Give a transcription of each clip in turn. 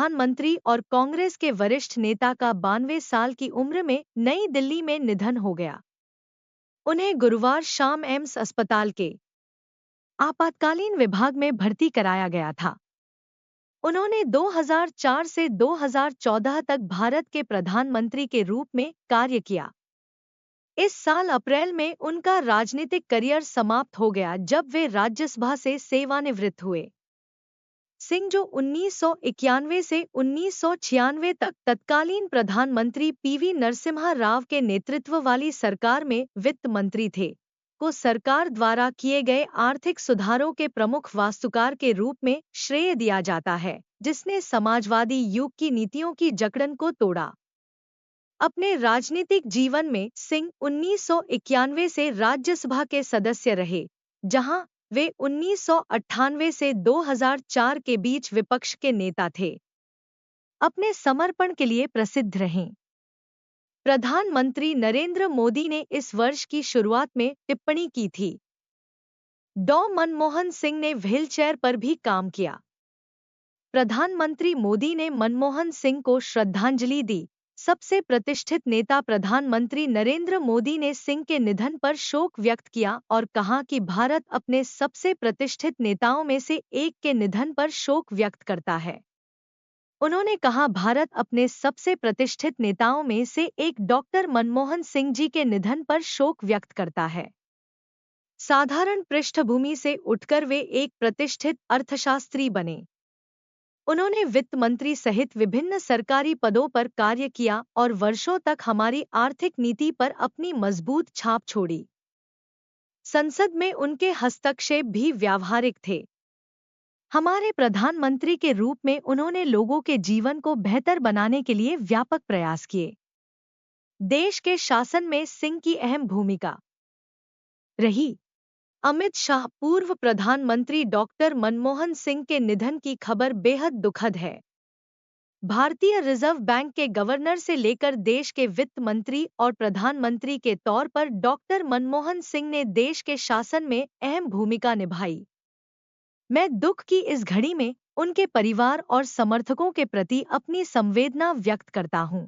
प्रधानमंत्री और कांग्रेस के वरिष्ठ नेता का 92 साल की उम्र में नई दिल्ली में निधन हो गया। उन्हें गुरुवार शाम एम्स अस्पताल के आपातकालीन विभाग में भर्ती कराया गया था। उन्होंने 2004 से 2014 तक भारत के प्रधानमंत्री के रूप में कार्य किया। इस साल अप्रैल में उनका राजनीतिक करियर समाप्त हो गया जब वे राज्यसभा से सेवानिवृत्त हुए। सिंह, जो 1991 से 1996 तक तत्कालीन प्रधानमंत्री पीवी नरसिम्हा राव के नेतृत्व वाली सरकार में वित्त मंत्री थे, को सरकार द्वारा किए गए आर्थिक सुधारों के प्रमुख वास्तुकार के रूप में श्रेय दिया जाता है, जिसने समाजवादी युग की नीतियों की जकड़न को तोड़ा। अपने राजनीतिक जीवन में सिंह 1991 से राज्यसभा के सदस्य रहे, जहां वे 1998 से 2004 के बीच विपक्ष के नेता थे। अपने समर्पण के लिए प्रसिद्ध रहे। प्रधानमंत्री नरेंद्र मोदी ने इस वर्ष की शुरुआत में टिप्पणी की थी। डॉ मनमोहन सिंह ने व्हीलचेयर पर भी काम किया। प्रधानमंत्री मोदी ने मनमोहन सिंह को श्रद्धांजलि दी। सबसे प्रतिष्ठित नेता प्रधानमंत्री नरेंद्र मोदी ने सिंह के निधन पर शोक व्यक्त किया और कहा कि भारत अपने सबसे प्रतिष्ठित नेताओं में से एक के निधन पर शोक व्यक्त करता है। उन्होंने कहा, भारत अपने सबसे प्रतिष्ठित नेताओं में से एक डॉक्टर मनमोहन सिंह जी के निधन पर शोक व्यक्त करता है। साधारण पृष्ठभूमि से उठकर वे एक प्रतिष्ठित अर्थशास्त्री बने। उन्होंने वित्त मंत्री सहित विभिन्न सरकारी पदों पर कार्य किया और वर्षों तक हमारी आर्थिक नीति पर अपनी मजबूत छाप छोड़ी। संसद में उनके हस्तक्षेप भी व्यावहारिक थे। हमारे प्रधानमंत्री के रूप में उन्होंने लोगों के जीवन को बेहतर बनाने के लिए व्यापक प्रयास किए। देश के शासन में सिंह की अहम भूमिका रही। अमित शाह, पूर्व प्रधानमंत्री डॉक्टर मनमोहन सिंह के निधन की खबर बेहद दुखद है। भारतीय रिजर्व बैंक के गवर्नर से लेकर देश के वित्त मंत्री और प्रधानमंत्री के तौर पर डॉक्टर मनमोहन सिंह ने देश के शासन में अहम भूमिका निभाई। मैं दुख की इस घड़ी में उनके परिवार और समर्थकों के प्रति अपनी संवेदना व्यक्त करता हूं।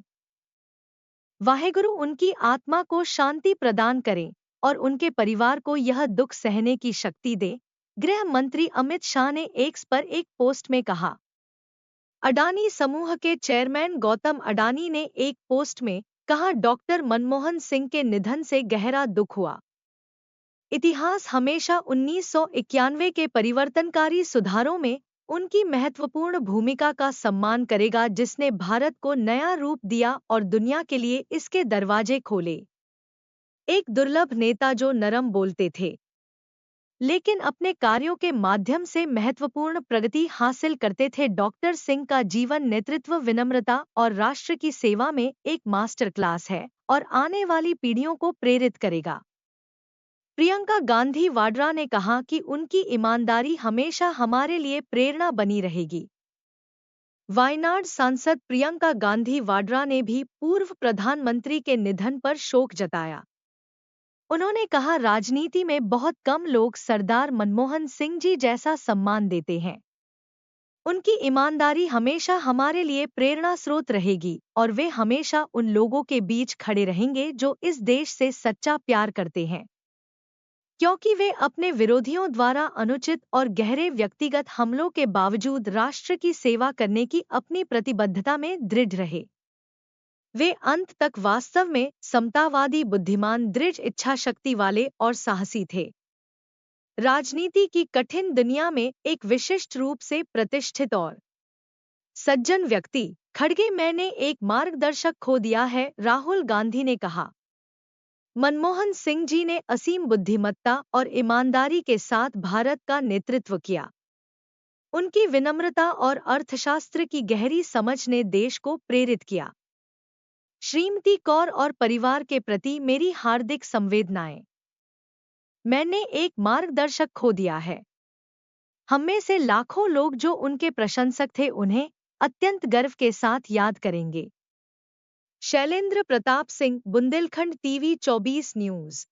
वाहेगुरु उनकी आत्मा को शांति प्रदान करें और उनके परिवार को यह दुख सहने की शक्ति दे, गृह मंत्री अमित शाह ने एक्स पर एक पोस्ट में कहा। अडानी समूह के चेयरमैन गौतम अडानी ने एक पोस्ट में कहा, डॉक्टर मनमोहन सिंह के निधन से गहरा दुख हुआ। इतिहास हमेशा 1991 के परिवर्तनकारी सुधारों में उनकी महत्वपूर्ण भूमिका का सम्मान करेगा, जिसने भारत को नया रूप दिया और दुनिया के लिए इसके दरवाजे खोले। एक दुर्लभ नेता जो नरम बोलते थे, लेकिन अपने कार्यों के माध्यम से महत्वपूर्ण प्रगति हासिल करते थे। डॉक्टर सिंह का जीवन नेतृत्व, विनम्रता और राष्ट्र की सेवा में एक मास्टर क्लास है और आने वाली पीढ़ियों को प्रेरित करेगा। प्रियंका गांधी वाड्रा ने कहा कि उनकी ईमानदारी हमेशा हमारे लिए प्रेरणा बनी रहेगी। वायनाड सांसद प्रियंका गांधी वाड्रा ने भी पूर्व प्रधानमंत्री के निधन पर शोक जताया। उन्होंने कहा, राजनीति में बहुत कम लोग सरदार मनमोहन सिंह जी जैसा सम्मान देते हैं। उनकी ईमानदारी हमेशा हमारे लिए प्रेरणा स्रोत रहेगी और वे हमेशा उन लोगों के बीच खड़े रहेंगे जो इस देश से सच्चा प्यार करते हैं, क्योंकि वे अपने विरोधियों द्वारा अनुचित और गहरे व्यक्तिगत हमलों के बावजूद राष्ट्र की सेवा करने की अपनी प्रतिबद्धता में दृढ़ रहे। वे अंत तक वास्तव में समतावादी, बुद्धिमान, दृढ़ इच्छाशक्ति वाले और साहसी थे। राजनीति की कठिन दुनिया में एक विशिष्ट रूप से प्रतिष्ठित और सज्जन व्यक्ति। खड़गे, मैंने एक मार्गदर्शक खो दिया है, राहुल गांधी ने कहा। मनमोहन सिंह जी ने असीम बुद्धिमत्ता और ईमानदारी के साथ भारत का नेतृत्व किया। उनकी विनम्रता और अर्थशास्त्र की गहरी समझ ने देश को प्रेरित किया। श्रीमती कौर और परिवार के प्रति मेरी हार्दिक संवेदनाएं। मैंने एक मार्गदर्शक खो दिया है। हम में से लाखों लोग जो उनके प्रशंसक थे उन्हें अत्यंत गर्व के साथ याद करेंगे। Shailendra Pratap Singh, Bundelkhand TV 24 news.